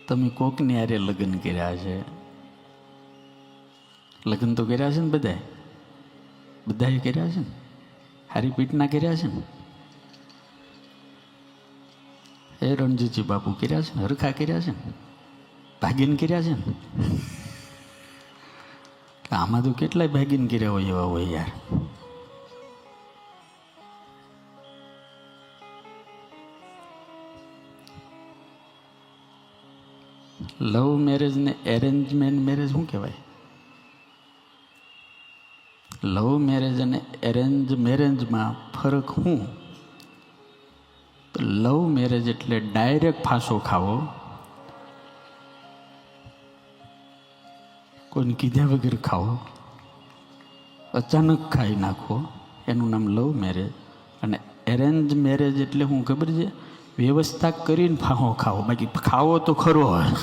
તમે કોકની હારે લગ્ન કર્યા છે, લગ્ન તો કર્યા છે ને બધાએ કર્યા છે ને, હારી પીટના કર્યા છે ને, એ રણજીતજી બાપુ કર્યા છે ને, હરખા કર્યા છે ને, ભાગીન કર્યા છે ને. આમાં તો કેટલાય ભાગીન કર્યા હોય એવા હોય યાર. લવ મેરેજ ને એરેન્જમેન્ટ મેરેજ શું કહેવાય? લવ મેરેજ અને એરેન્જ મેરેજમાં ફરક શું? લવ મેરેજ એટલે ડાયરેક્ટ ફાંસો ખાવો, કોઈને કીધા વગર ખાવો, અચાનક ખાઈ નાખવો, એનું નામ લવ મેરેજ. અને એરેન્જ મેરેજ એટલે શું ખબર છે? વ્યવસ્થા કરીને ફાંસો ખાવો, બાકી ખાવો તો ખરો હોય.